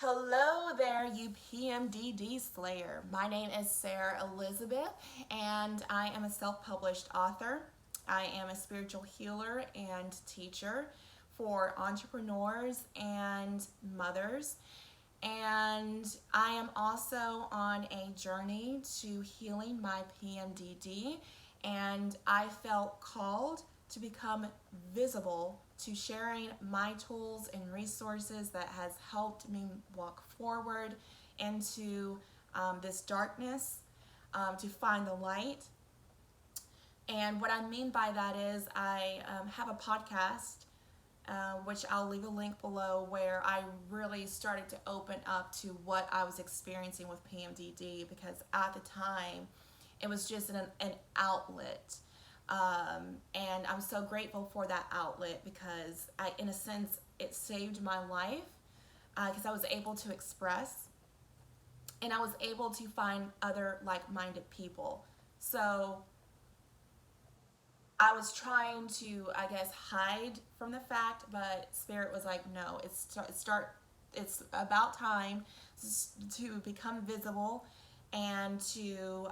Hello there, you PMDD Slayer. My name is Sarah Elizabeth, and I am a self-published author. I am a spiritual healer and teacher for entrepreneurs and mothers. And I am also on a journey to healing my PMDD, and I felt called to become visible to sharing my tools and resources that has helped me walk forward into this darkness, to find the light. And what I mean by that is I have a podcast, which I'll leave a link below, where I really started to open up to what I was experiencing with PMDD, because at the time it was just an outlet. And I'm so grateful for that outlet because in a sense, it saved my life because I was able to express and I was able to find other like-minded people. So I was trying to, I guess, hide from the fact, but Spirit was like, no, it's about time to become visible and to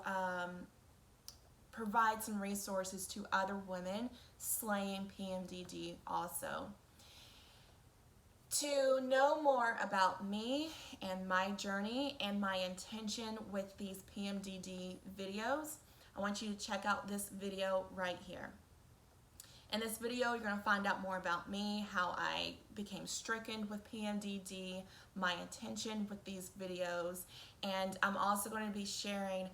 provide some resources to other women slaying PMDD also. To know more about me and my journey and my intention with these PMDD videos, I want you to check out this video right here. In this video, you're going to find out more about me, how I became stricken with PMDD, my intention with these videos, and I'm also going to be sharing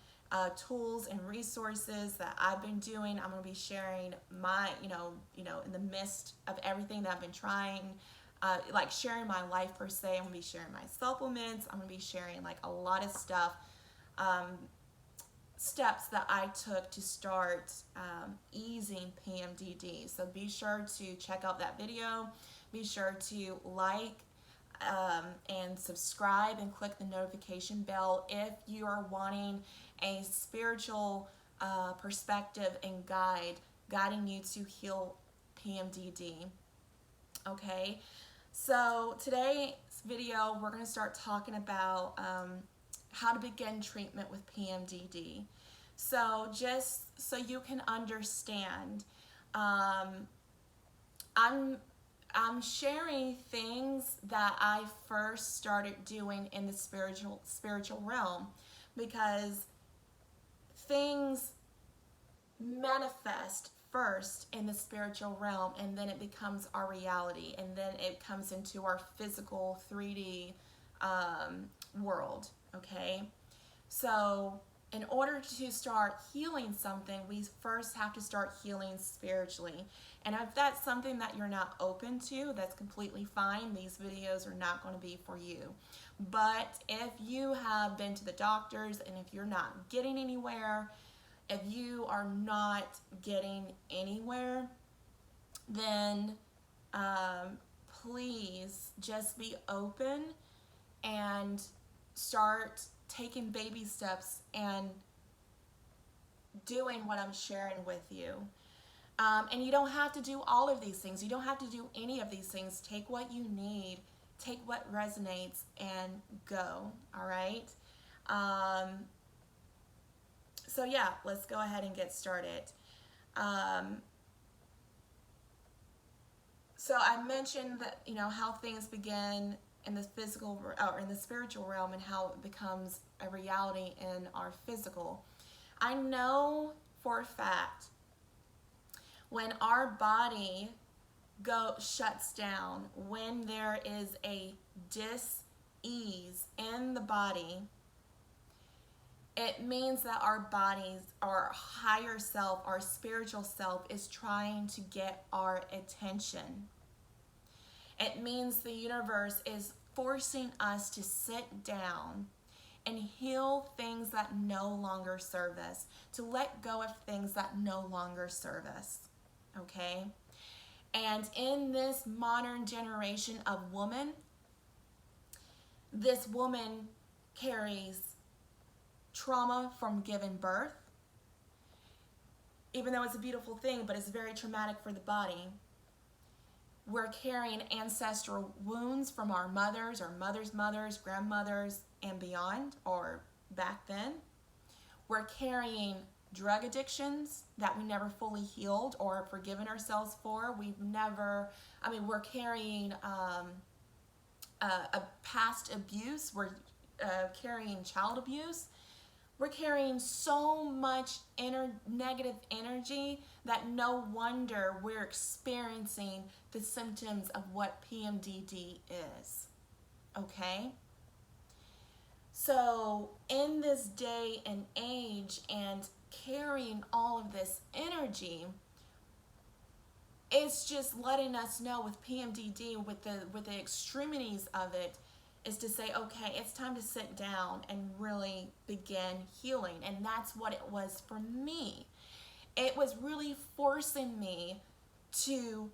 tools and resources that I've been doing. I'm going to be sharing my, in the midst of everything that I've been trying, like sharing my life per se. I'm going to be sharing my supplements. I'm going to be sharing like a lot of stuff, steps that I took to start easing PMDD. So be sure to check out that video. Be sure to like and subscribe and click the notification bell if you are wanting a spiritual perspective and guiding you to heal PMDD. Okay, so today's video we're going to start talking about how to begin treatment with PMDD. So just so you can understand, I'm sharing things that I first started doing in the spiritual realm, because things manifest first in the spiritual realm, and then it becomes our reality, and then it comes into our physical 3D world. Okay, so in order to start healing something, we first have to start healing spiritually. And if that's something that you're not open to, that's completely fine. These videos are not going to be for you. But if you have been to the doctors and if you're not getting anywhere, if you are not getting anywhere, then please just be open and start taking baby steps and doing what I'm sharing with you. And you don't have to do all of these things. You don't have to do any of these things. Take what you need, take what resonates, and go. All right? So yeah, let's go ahead and get started. So I mentioned that, how things begin in the physical or in the spiritual realm, and how it becomes a reality in our physical. I know for a fact when our body shuts down, when there is a dis-ease in the body, it means that our bodies, our higher self, our spiritual self is trying to get our attention. It means the universe is forcing us to sit down and heal things that no longer serve us, to let go of things that no longer serve us. Okay? And in this modern generation of woman, this woman carries trauma from giving birth, even though it's a beautiful thing, but it's very traumatic for the body. We're carrying ancestral wounds from our mothers or mothers' mothers, grandmothers, and beyond, or back then. We're carrying drug addictions that we never fully healed or forgiven ourselves for. We're carrying a past abuse. We're carrying child abuse. We're carrying so much negative energy that no wonder we're experiencing the symptoms of what PMDD is. Okay? So in this day and age and carrying all of this energy, it's just letting us know with PMDD, with the extremities of it, is to say, okay, it's time to sit down and really begin healing. And that's what it was for me. It was really forcing me to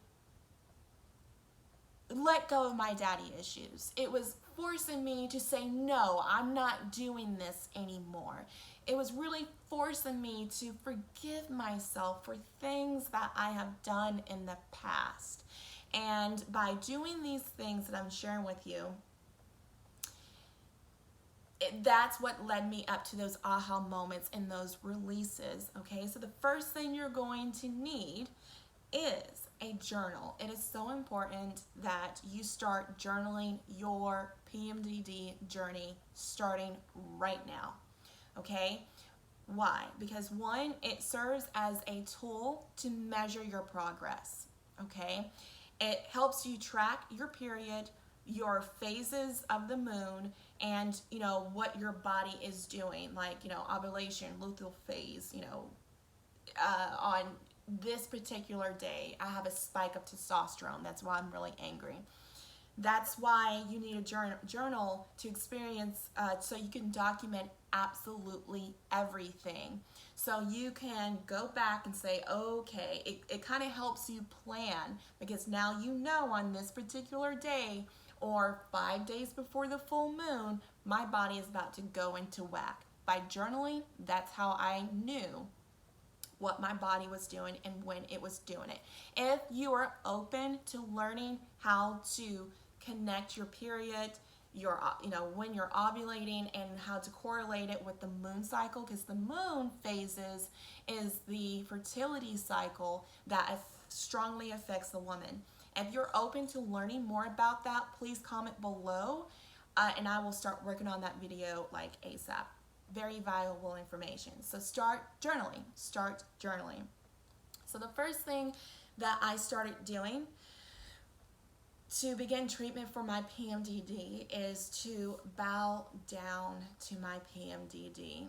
let go of my daddy issues. It was forcing me to say, no, I'm not doing this anymore. It was really forcing me to forgive myself for things that I have done in the past. And by doing these things that I'm sharing with you, that's what led me up to those aha moments and those releases. Okay, so the first thing you're going to need is a journal. It is so important that you start journaling your PMDD journey starting right now. Okay, why? Because one, it serves as a tool to measure your progress. Okay, it helps you track your period, your phases of the moon, and what your body is doing, like ovulation, luteal phase. On this particular day I have a spike of testosterone. That's why I'm really angry. That's why you need a journal to experience, so you can document absolutely everything. So you can go back and say, okay, it kind of helps you plan, because now on this particular day or 5 days before the full moon, my body is about to go into whack. By journaling, that's how I knew what my body was doing and when it was doing it. If you are open to learning how to connect your period, when you're ovulating, and how to correlate it with the moon cycle, because the moon phases is the fertility cycle that strongly affects the woman. If you're open to learning more about that, please comment below, and I will start working on that video like ASAP. Very valuable information. So start journaling. So the first thing that I started doing to begin treatment for my PMDD is to bow down to my PMDD.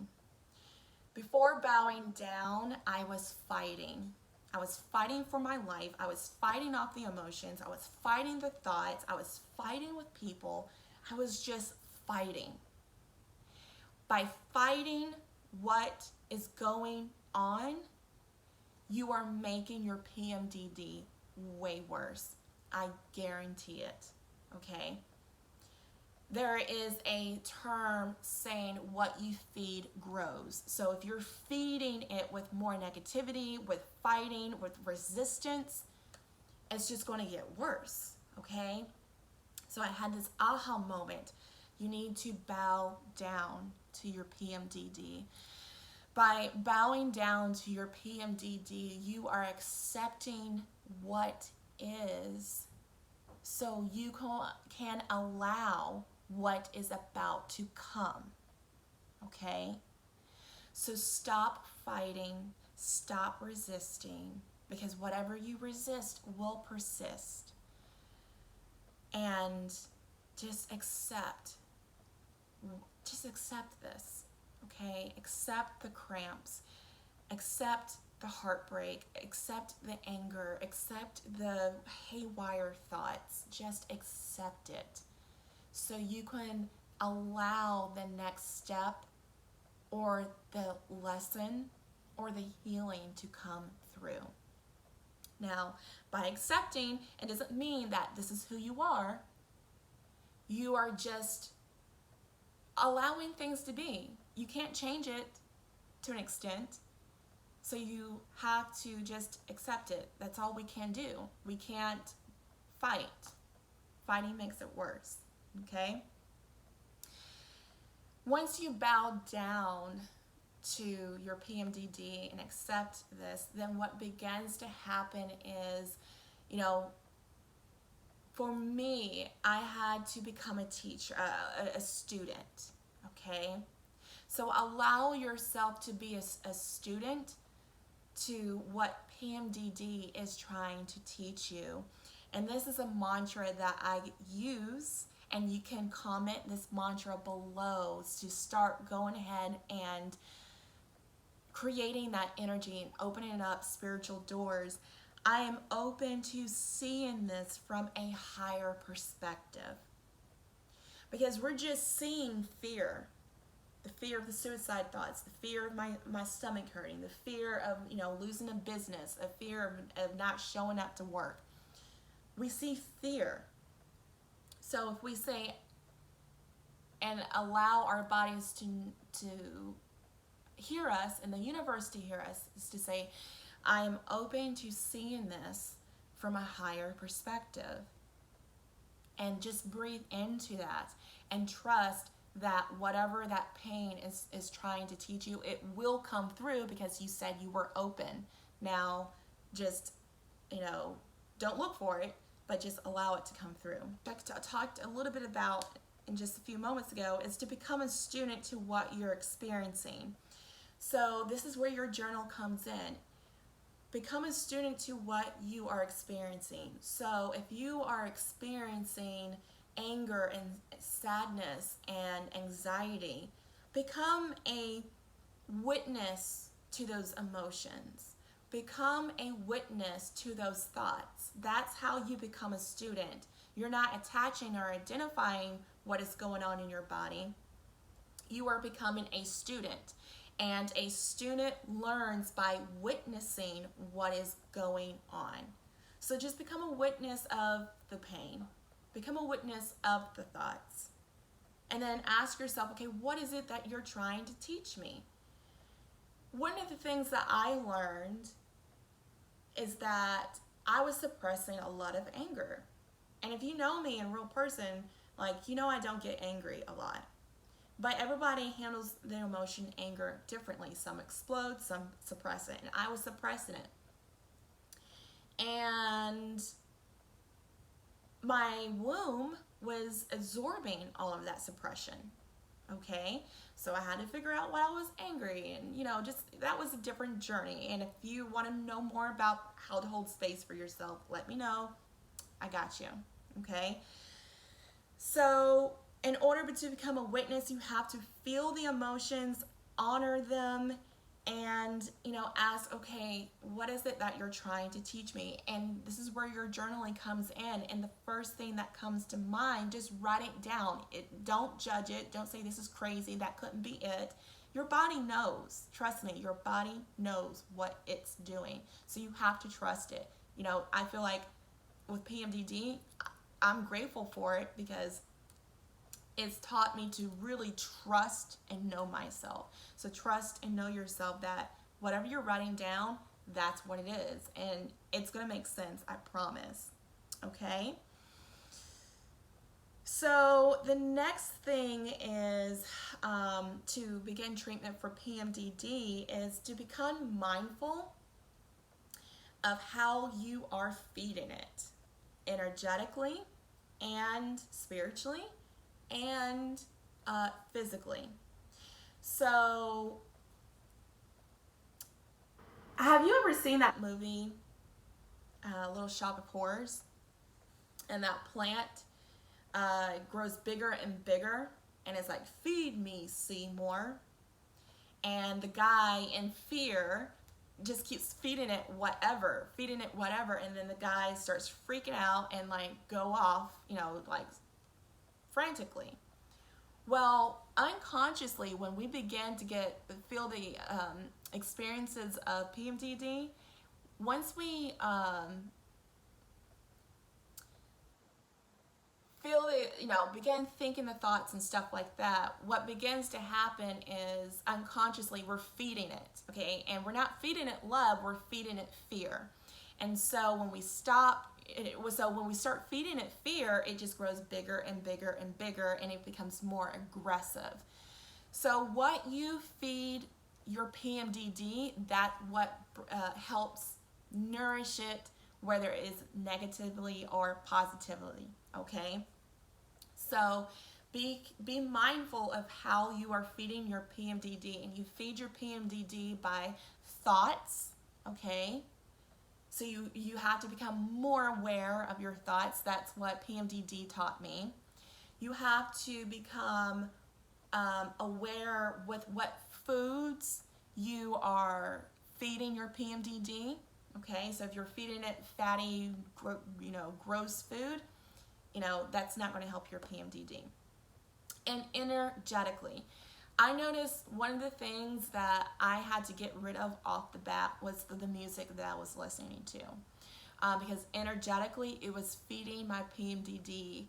Before bowing down, I was fighting. I was fighting for my life. I was fighting off the emotions. I was fighting the thoughts. I was fighting with people. I was just fighting. By fighting what is going on, you are making your PMDD way worse. I guarantee it, okay? There is a term saying what you feed grows. So if you're feeding it with more negativity, with fighting, with resistance, it's just going to get worse, okay? So I had this aha moment. You need to bow down to your PMDD. By bowing down to your PMDD, you are accepting what is, so you can allow what is about to come, okay? So stop fighting, stop resisting, because whatever you resist will persist. And just accept this, okay? Accept the cramps, accept the heartbreak, accept the anger, accept the haywire thoughts. Just accept it, so you can allow the next step or the lesson or the healing to come through. Now, by accepting, it doesn't mean that this is who you are. You are just allowing things to be. You can't change it to an extent, so you have to just accept it. That's all we can do. We can't fight. Fighting makes it worse, okay? Once you bow down to your PMDD and accept this, then what begins to happen is, for me, I had to become a teacher, a student, okay? So allow yourself to be a student to what PMDD is trying to teach you. And this is a mantra that I use, and you can comment this mantra below to start going ahead and creating that energy and opening up spiritual doors. I am open to seeing this from a higher perspective, because we're just seeing fear. The fear of the suicide thoughts, the fear of my stomach hurting, the fear of losing a business, a fear of not showing up to work. We see fear. So if we say and allow our bodies to hear us and the universe to hear us, is to say, I am open to seeing this from a higher perspective. And just breathe into that and trust that whatever that pain is trying to teach you, it will come through, because you said you were open. Now, just, don't look for it, but just allow it to come through. I talked a little bit about, in just a few moments ago, is to become a student to what you're experiencing. So this is where your journal comes in. Become a student to what you are experiencing. So if you are experiencing anger and sadness and anxiety, become a witness to those emotions. Become a witness to those thoughts. That's how you become a student. You're not attaching or identifying what is going on in your body. You are becoming a student. And a student learns by witnessing what is going on. So just become a witness of the pain. Become a witness of the thoughts. And then ask yourself, okay, what is it that you're trying to teach me? One of the things that I learned is that I was suppressing a lot of anger. And if you know me in real person, I don't get angry a lot. But everybody handles their emotion, anger, differently. Some explode, some suppress it. And I was suppressing it. And my womb was absorbing all of that suppression. Okay? So I had to figure out why I was angry. And, that was a different journey. And if you want to know more about how to hold space for yourself, let me know. I got you. Okay? So in order to become a witness, you have to feel the emotions, honor them, and ask, okay, what is it that you're trying to teach me? And this is where your journaling comes in. And the first thing that comes to mind, just write it down. Don't judge it. Don't say this is crazy, that couldn't be it. Your body knows. Trust me, your body knows what it's doing. So you have to trust it. I feel like with PMDD, I'm grateful for it, because it's taught me to really trust and know myself. So trust and know yourself that whatever you're writing down, that's what it is. And it's going to make sense, I promise. Okay? So the next thing is to begin treatment for PMDD is to become mindful of how you are feeding it, energetically and spiritually and physically. So have you ever seen that movie, Little Shop of Horrors? And that plant grows bigger and bigger, and it's like, feed me, Seymour. And the guy in fear just keeps feeding it whatever, and then the guy starts freaking out and go off, frantically. Well, unconsciously, when we begin to feel the experiences of PMDD, once we feel the, begin thinking the thoughts and stuff like that, what begins to happen is unconsciously we're feeding it, okay? And we're not feeding it love, we're feeding it fear. And so when we stop, so when we start feeding it fear, it just grows bigger and bigger and bigger, and it becomes more aggressive. So what you feed your PMDD, that what helps nourish it, whether it is negatively or positively, okay? So be mindful of how you are feeding your PMDD, and you feed your PMDD by thoughts, okay? So you have to become more aware of your thoughts. That's what PMDD taught me. You have to become aware with what foods you are feeding your PMDD. Okay, so if you're feeding it fatty, gross food, that's not going to help your PMDD. And energetically, I noticed one of the things that I had to get rid of off the bat was the music that I was listening to. Because energetically, it was feeding my PMDD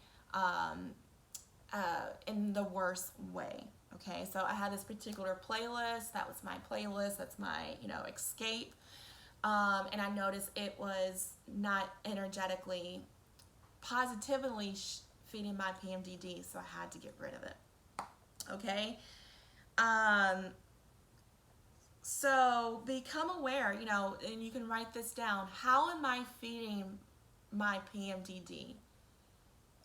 in the worst way. Okay, so I had this particular playlist. That was my playlist. That's my, escape. And I noticed it was not energetically, positively feeding my PMDD, so I had to get rid of it. Okay. So become aware, and you can write this down. How am I feeding my PMDD?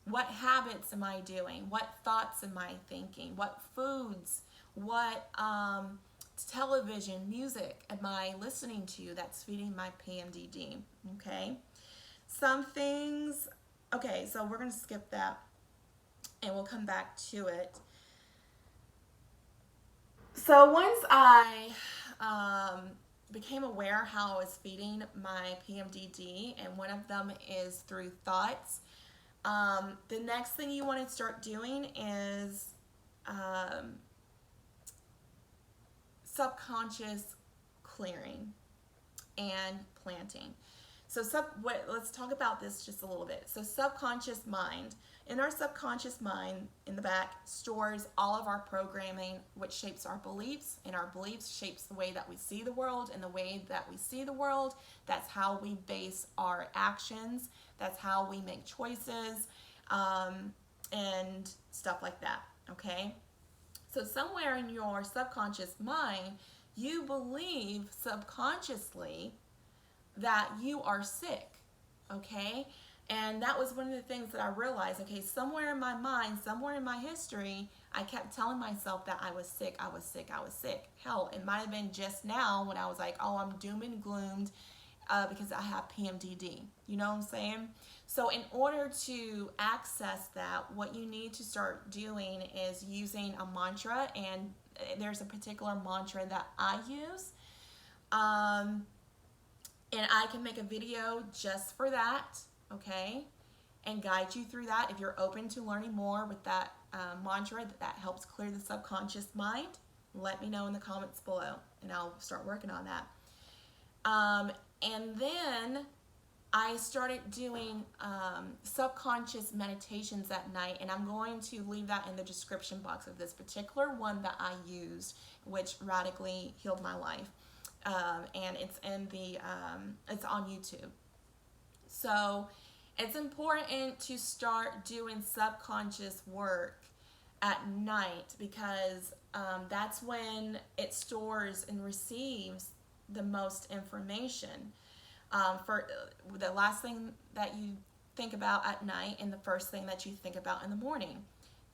What habits am I doing? What thoughts am I thinking? What foods? What television, music am I listening to that's feeding my PMDD? Okay. Some things, okay, so we're going to skip that and we'll come back to it. So once I became aware how I was feeding my PMDD, and one of them is through thoughts, the next thing you want to start doing is subconscious clearing and planting. So let's talk about this just a little bit. So subconscious mind. In our subconscious mind, in the back, stores all of our programming, which shapes our beliefs, and our beliefs shapes the way that we see the world, and the way that we see the world, that's how we base our actions, that's how we make choices, and stuff like that, okay? So somewhere in your subconscious mind, you believe subconsciously that you are sick, okay? And that was one of the things that I realized, okay, somewhere in my mind, somewhere in my history, I kept telling myself that I was sick, I was sick, I was sick. Hell, it might have been just now when I was like, oh, I'm doom and gloomed because I have PMDD. You know what I'm saying? So in order to access that, what you need to start doing is using a mantra, and there's a particular mantra that I use. And I can make a video just for that, okay, and guide you through that. If you're open to learning more with that mantra that helps clear the subconscious mind, let me know in the comments below, and I'll start working on that. And then I started doing subconscious meditations at night, and I'm going to leave that in the description box of this particular one that I used, which radically healed my life. And it's in the it's on YouTube. So it's important to start doing subconscious work at night, because that's when it stores and receives the most information. For the last thing that you think about at night and the first thing that you think about in the morning,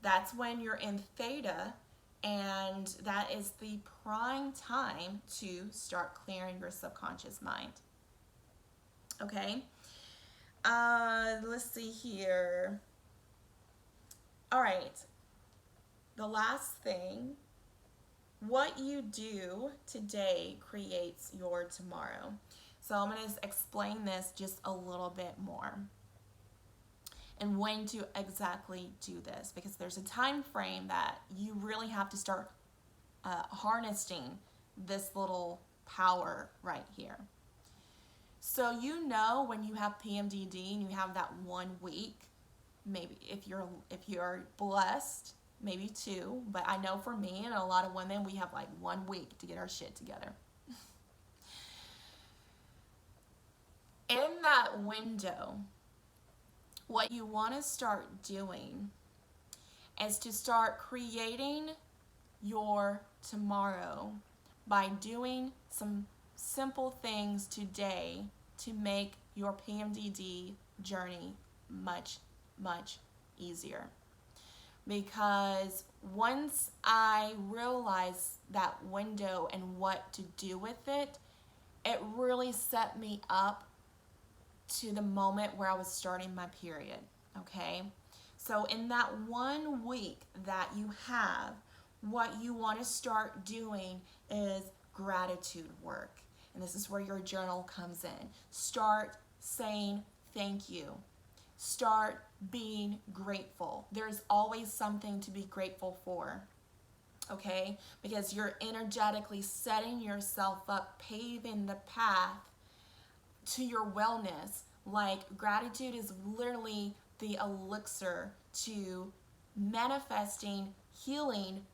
that's when you're in theta. And that is the prime time to start clearing your subconscious mind. Okay. Let's see here. All right. The last thing, what you do today creates your tomorrow. So I'm going to explain this just a little bit more, and when to exactly do this, because there's a time frame that you really have to start harnessing this little power right here. So when you have PMDD and you have that 1 week, maybe if you're blessed, maybe 2, but I know for me and a lot of women, we have like 1 week to get our shit together. In that window, What you want to start doing is to start creating your tomorrow by doing some simple things today to make your PMDD journey much, much easier. Because once I realized that window and what to do with it, it really set me up to the moment where I was starting my period, okay? So in that 1 week that you have, what you want to start doing is gratitude work. And this is where your journal comes in. Start saying thank you. Start being grateful. There's always something to be grateful for, okay? Because you're energetically setting yourself up, paving the path to your wellness. Like, gratitude is literally the elixir to manifesting healing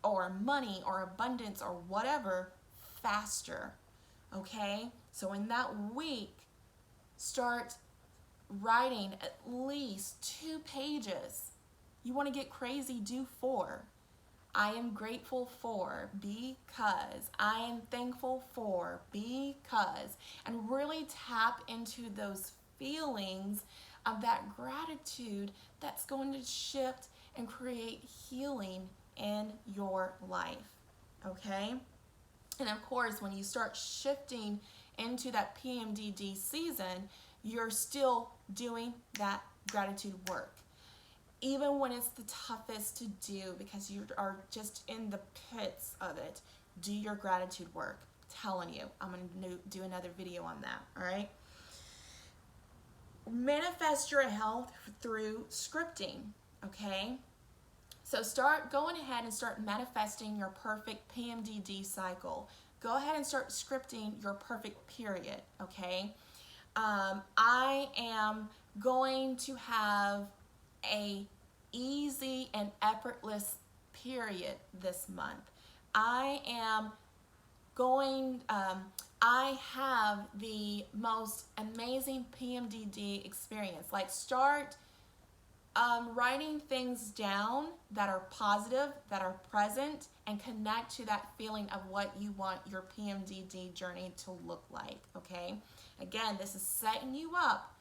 or money or abundance or whatever faster, okay? So in that week, start writing at least 2 pages. You want to get crazy, do 4. I am grateful for, because. I am thankful for, because. And really tap into those feelings of that gratitude that's going to shift and create healing in your life, okay? And of course, when you start shifting into that PMDD season, you're still doing that gratitude work. Even when it's the toughest to do because you are just in the pits of it, do your gratitude work. I'm telling you, I'm going to do another video on that, all right? Manifest your health through scripting, okay? So start going ahead and start manifesting your perfect PMDD cycle. Go ahead and start scripting your perfect period, okay? I am going to have a easy and effortless period this month. I have the most amazing PMDD experience. Like, start writing things down that are positive, that are present, and connect to that feeling of what you want your PMDD journey to look like, okay? Again, this is setting you up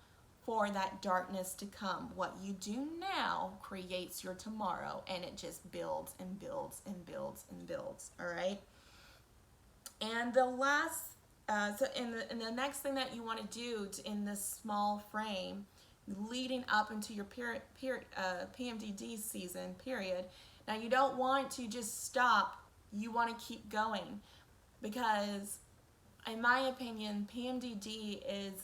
for that darkness to come. What you do now creates your tomorrow, and it just builds and builds and builds and builds, all right? And the last, the next thing that you want to do in this small frame, leading up into your PMDD season period. Now, you don't want to just stop. You want to keep going, because in my opinion, PMDD is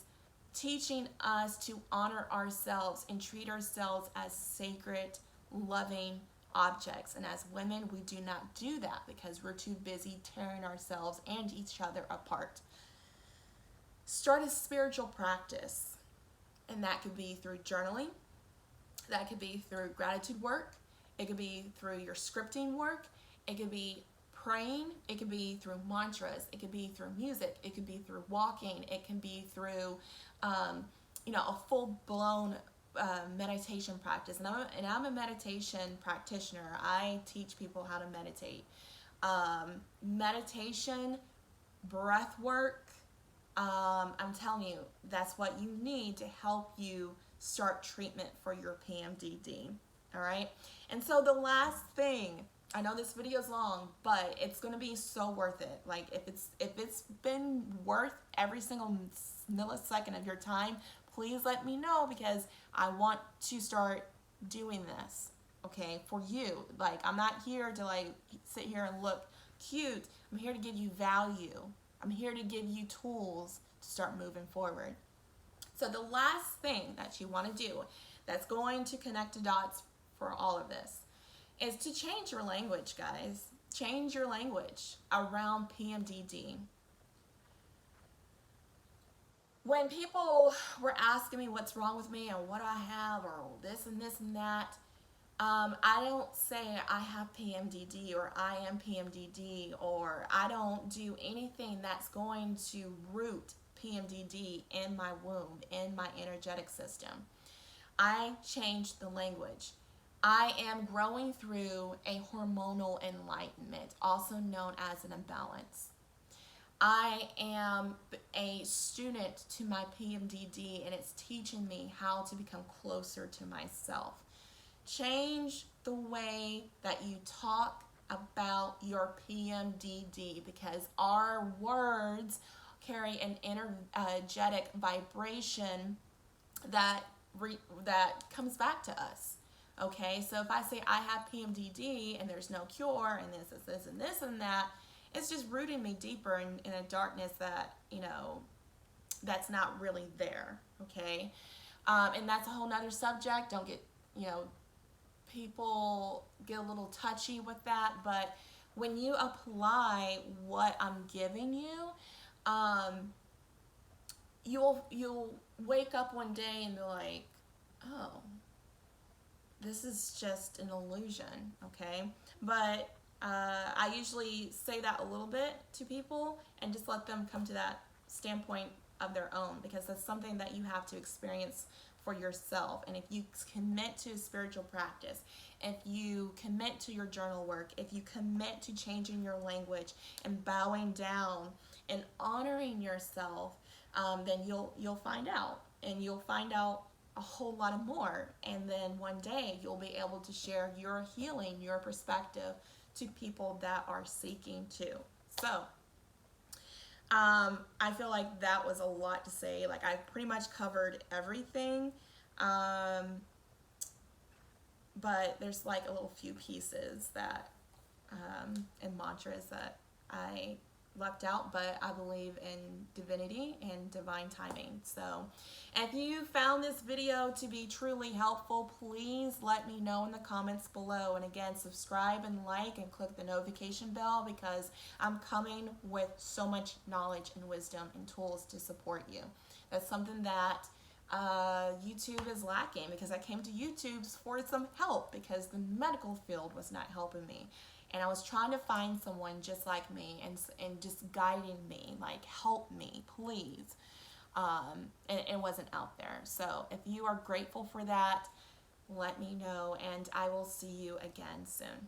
teaching us to honor ourselves and treat ourselves as sacred, loving objects. And as women, we do not do that because we're too busy tearing ourselves and each other apart. Start a spiritual practice, and that could be through journaling, that could be through gratitude work, it could be through your scripting work, it could be praying, it could be through mantras, it could be through music, it could be through walking, it can be through a full-blown meditation practice. And I'm a meditation practitioner. I teach people how to meditate. Meditation, breath work, I'm telling you, that's what you need to help you start treatment for your PMDD, all right? And so the last thing, I know this video is long, but it's going to be so worth it. Like, if it's been worth every single millisecond of your time, please let me know, because I want to start doing this, okay, for you. Like, I'm not here to like sit here and look cute. I'm here to give you value. I'm here to give you tools to start moving forward. So the last thing that you want to do that's going to connect the dots for all of this is to change your language, guys. Change your language around PMDD. When people were asking me what's wrong with me and what I have or this and this and that, I don't say I have PMDD or I am PMDD, or I don't do anything that's going to root PMDD in my womb, in my energetic system. I changed the language. I am growing through a hormonal enlightenment, also known as an imbalance. I am a student to my PMDD, and it's teaching me how to become closer to myself. Change the way that you talk about your PMDD, because our words carry an energetic vibration that that comes back to us. Okay, so if I say I have PMDD and there's no cure and this and this and that, it's just rooting me deeper in a darkness that, that's not really there. Okay, and that's a whole nother subject. Don't get, people get a little touchy with that, but when you apply what I'm giving you, you'll wake up one day and be like, oh, this is just an illusion. Okay, but I usually say that a little bit to people and just let them come to that standpoint of their own, because that's something that you have to experience for yourself. And if you commit to a spiritual practice, if you commit to your journal work, if you commit to changing your language and bowing down and honoring yourself, then you'll find out, and you'll find out a whole lot of more. And then one day you'll be able to share your healing, your perspective to people that are seeking too. So I feel like that was a lot to say. Like, I pretty much covered everything, but there's like a little few pieces that and mantras that I left out, but I believe in divinity and divine timing. So if you found this video to be truly helpful, please let me know in the comments below. And again, subscribe and like and click the notification bell, because I'm coming with so much knowledge and wisdom and tools to support you. That's something that YouTube is lacking, because I came to YouTube for some help because the medical field was not helping me. And I was trying to find someone just like me and just guiding me, like, help me, please. And it wasn't out there. So if you are grateful for that, let me know, and I will see you again soon.